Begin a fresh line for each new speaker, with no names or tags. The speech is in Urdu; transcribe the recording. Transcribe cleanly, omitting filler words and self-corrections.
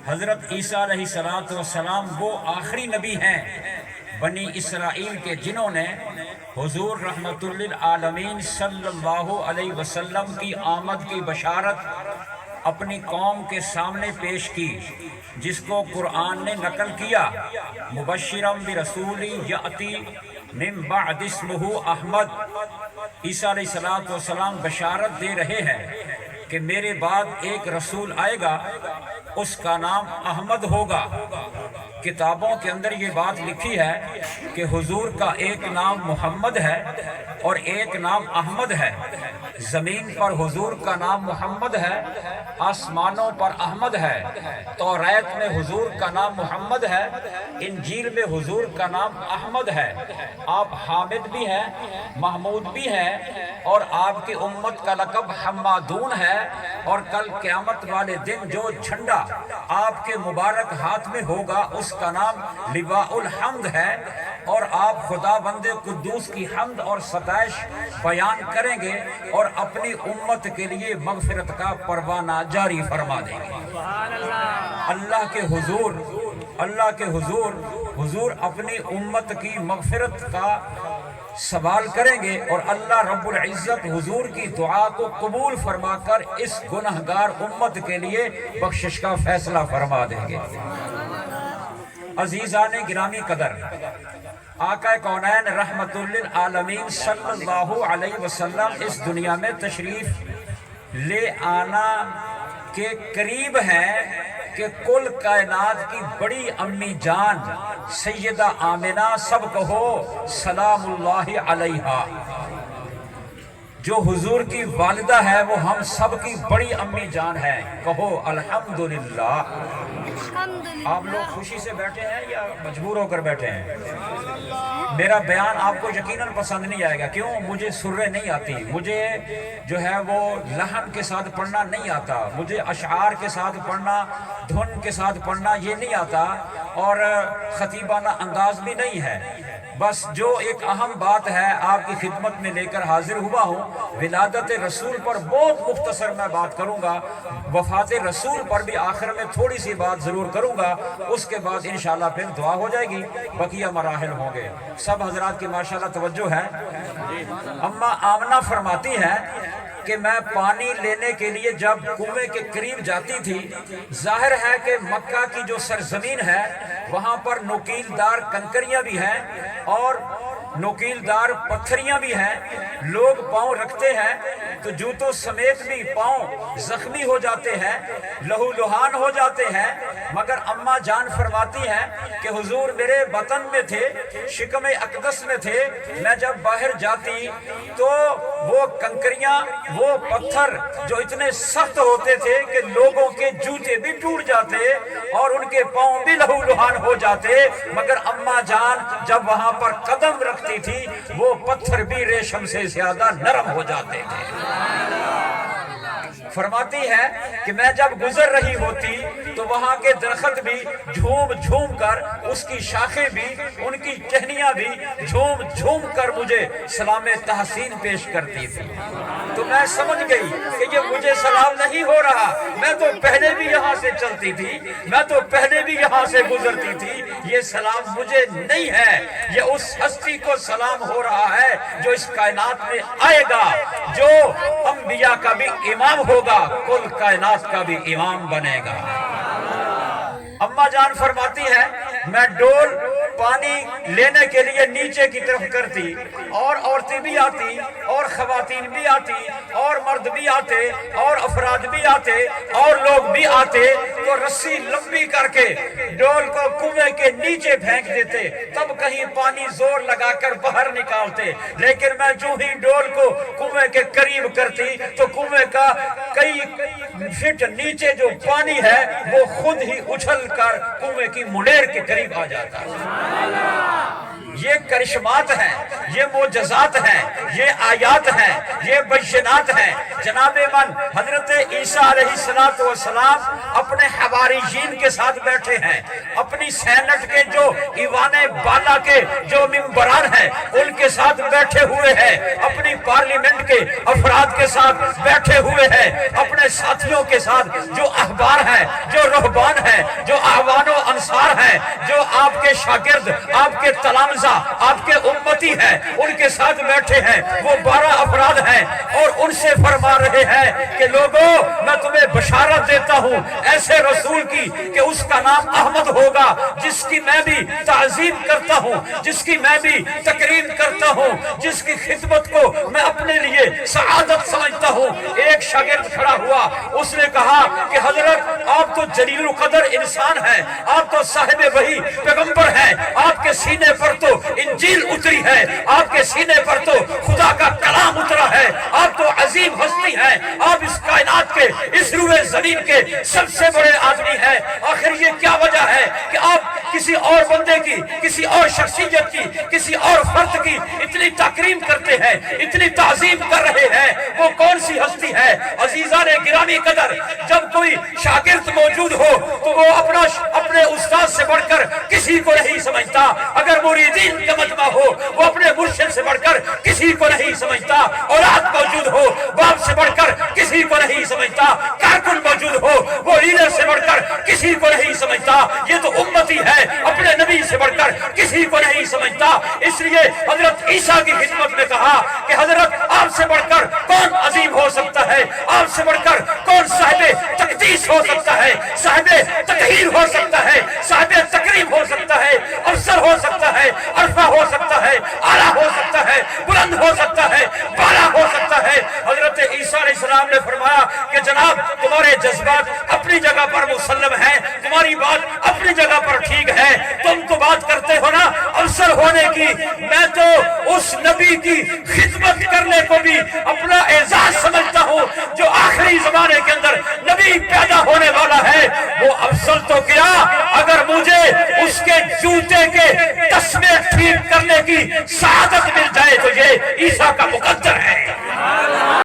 حضرت عیسیٰ علیہ السلام وہ آخری نبی ہیں بنی اسرائیل کے جنہوں نے حضور رحمت للعالمین صلی اللہ علیہ وسلم کی آمد کی بشارت اپنی قوم کے سامنے پیش کی، جس کو قرآن نے نقل کیا، مبشرم برسول یأتی من بعد اسمہ احمد۔ عیسیٰ علیہ السلام بشارت دے رہے ہیں کہ میرے بعد ایک رسول آئے گا، اس کا نام احمد ہوگا۔ کتابوں کے اندر یہ بات لکھی ہے کہ حضور کا ایک نام محمد ہے اور ایک نام احمد ہے۔ زمین پر حضور کا نام محمد ہے، آسمانوں پر احمد ہے۔ توریت میں حضور کا نام محمد ہے، انجیل میں حضور کا نام احمد ہے۔ آپ حامد بھی ہیں، محمود بھی ہیں، اور آپ کی امت کا لقب حمادون ہے، اور کل قیامت والے دن جو جھنڈا آپ کے مبارک ہاتھ میں ہوگا اس کا نام لواء الحمد ہے، اور آپ خدا بند قدوس کی حمد اور ستائش بیان کریں گے اور اپنی امت کے لیے مغفرت کا پروانہ جاری فرما دیں گے۔ اللہ کے حضور اپنی امت کی مغفرت کا سوال کریں گے، اور اللہ رب العزت حضور کی دعا کو قبول فرما کر اس گنہگار امت کے لیے بخشش کا فیصلہ فرما دیں گے۔ عزیزان گرامی قدر، آقا کونین رحمت للعالمین صلی اللہ علیہ وسلم اس دنیا میں تشریف لے آنا کے قریب ہیں کہ کل کائنات کی بڑی امی جان سیدہ آمنہ، سب کہو سلام اللہ علیہا، جو حضور کی والدہ ہے وہ ہم سب کی بڑی امی جان ہے، کہو الحمدللہ۔ آپ لوگ خوشی سے بیٹھے ہیں یا مجبور ہو کر بیٹھے ہیں؟ میرا بیان آپ کو یقیناً پسند نہیں آئے گا، کیوں؟ مجھے سریں نہیں آتی، مجھے جو ہے وہ لحن کے ساتھ پڑھنا نہیں آتا، مجھے اشعار کے ساتھ پڑھنا، دھن کے ساتھ پڑھنا یہ نہیں آتا، اور خطیبانہ انداز بھی نہیں ہے۔ بس جو ایک اہم بات ہے آپ کی خدمت میں لے کر حاضر ہوا ہوں، ولادت رسول پر بہت مختصر میں بات کروں گا، وفات رسول پر بھی آخر میں تھوڑی سی بات ضرور کروں گا، اس کے بعد انشاءاللہ پھر دعا ہو جائے گی، بقیہ مراحل ہوں گے۔ سب حضرات کی ماشاءاللہ توجہ ہے۔ اما آمنہ فرماتی ہے کہ میں پانی لینے کے لیے جب کنویں کے قریب جاتی تھی، ظاہر ہے کہ مکہ کی جو سرزمین ہے وہاں پر نوکیل دار کنکریاں بھی ہیں اور نوکیل دار پتھریاں بھی ہیں، لوگ پاؤں رکھتے ہیں تو جوتوں سمیت بھی پاؤں زخمی ہو جاتے ہیں، لہو لہان ہو جاتے ہیں، مگر اماں جان فرماتی ہیں کہ حضور میرے وطن میں تھے، شکم اقدس میں تھے، میں جب باہر جاتی تو وہ کنکریاں، وہ پتھر جو اتنے سخت ہوتے تھے کہ لوگوں کے جوتے بھی ٹوٹ جاتے اور ان کے پاؤں بھی لہو لہان ہو جاتے، مگر اماں جان جب وہاں پر قدم رکھتی تھی وہ پتھر بھی ریشم سے زیادہ نرم ہو جاتے تھے۔ فرماتی ہے کہ میں جب گزر رہی ہوتی تو وہاں کے درخت بھی جھوم جھوم کر، اس کی شاخیں بھی، ان کی ٹہنیاں بھی جھوم جھوم کر مجھے سلام تحسین پیش کرتی تھی۔ تو میں سمجھ گئی کہ یہ مجھے سلام نہیں ہو رہا، میں تو پہلے بھی یہاں سے چلتی تھی، میں تو پہلے بھی یہاں سے گزرتی تھی، یہ سلام مجھے نہیں ہے، یہ اس ہستی کو سلام ہو رہا ہے جو اس کائنات میں آئے گا، جو انبیاء کا بھی امام ہوگا، کل کائنات کا بھی امام بنے گا۔ اماں جان فرماتی ہے میں ڈول پانی لینے کے لیے نیچے کی طرف کرتی، اور عورتیں بھی آتی اور خواتین بھی آتی اور مرد بھی آتے اور افراد بھی آتے اور لوگ بھی آتے، تو رسی لمبی کر کے ڈول کو کنویں کے نیچے پھینک دیتے، تب کہیں پانی زور لگا کر باہر نکالتے، لیکن میں جو ہی ڈول کو کنویں کے قریب کرتی تو کنویں کا کئی فٹ نیچے جو پانی ہے وہ خود ہی اچھل کر کنویں کی منیر کے قریب آ جاتا ہے۔ یہ کرشمات ہیں، یہ معجزات ہیں، یہ آیات ہیں، یہ بینات ہیں۔ جناب من حضرت عیسیٰ علیہ السلام اپنے حواریین کے ساتھ بیٹھے ہیں، اپنی سینٹ کے جو ایوان بالا کے جو ممبران ہیں ان کے ساتھ بیٹھے ہوئے ہیں، اپنی پارلیمنٹ کے افراد کے ساتھ بیٹھے ہوئے ہیں، اپنے ساتھیوں کے ساتھ جو احبار ہیں، جو رہبان ہیں، جو اعوان و انصار ہیں، جو آپ کے شاگرد، آپ کے تلامذہ، آپ کے امتی ہیں، ان کے ساتھ بیٹھے ہیں۔ وہ 12 افراد ہیں اور ان سے فرما رہے ہیں کہ لوگوں میں تمہیں بشارت دیتا ہوں ایسے رسول کی کہ اس کا نام احمد ہوگا، جس کی میں بھی تعظیم کرتا ہوں، جس کی میں بھی تکریم کرتا ہوں، جس کی خدمت کو میں اپنے لیے سعادت سمجھتا ہوں۔ ایک شاگرد کھڑا ہوا، اس نے کہا کہ حضرت آپ تو جلیل القدر انسان ہیں، آپ تو صاحب وحی پیغمبر ہیں، آپ کے سینے پر تو انجیل اتری ہے، آپ کے سینے پر تو خدا کا کلام اترا ہے، آپ تو عظیم ہستی ہیں، آپ اس کائنات کے، اس روئے زمین کے سب سے بڑے آدمی ہیں۔ آخر یہ کیا وجہ ہے کہ آپ کسی اور بندے کی، کسی اور شخصیت کی، کسی اور فرد کی اتنی تکریم کرتے ہیں، اتنی تعظیم کر رہے ہیں؟ وہ کون سی ہستی ہے؟ عزیزان گرامی قدر، جب کوئی شاگرد موجود ہو تو وہ اپنے استاد سے بڑھ کر کسی کو نہیں سمجھتا، اگر مریدین کا مجمع ہو وہ اپنے مرشد سے بڑھ کر کسی کو نہیں سمجھتا، اولاد موجود ہو باپ سے بڑھ کر کسی کو نہیں سمجھتا، کارکن موجود ہو وہ لیڈر سے بڑھ کر کسی کو نہیں سمجھتا، یہ تو امتی ہے اپنے نبی سے بڑھ کر کسی کو نہیں سمجھتا۔ اس لیے حضرت عیسیٰ کی خدمت میں کہا کہ حضرت آپ سے بڑھ کر کون عظیم ہو سکتا ہے، آپ سے بڑھ کر کون صاحب تقدیس ہو سکتا ہے، صاحب تطہیر ہو سکتا ہے، صاحب تکریم ہو سکتا ہے، افسر ہو سکتا ہے، عرفہ ہو سکتا ہے، اعلیٰ ہو سکتا ہے، بلند ہو سکتا ہے، بالا ہو سکتا ہے۔ حضرت عیسیٰ علیہ السلام نے فرمایا کہ جناب تمہارے جذبات اپنی جگہ پر مسلم ہیں، تمہاری بات اپنی جگہ پر ٹھیک ہے، تم تو بات کرتے ہو نا افسر ہونے کی، میں تو اس نبی کی خدمت کرنے کو بھی اپنا اعزاز سمجھتا ہوں جو آخری زمانے کے اندر نبی پیدا ہونے والا ہے۔ وہ افضل تو کیا، اگر مجھے اس کے جوتے کے تسمے ٹھیک کرنے کی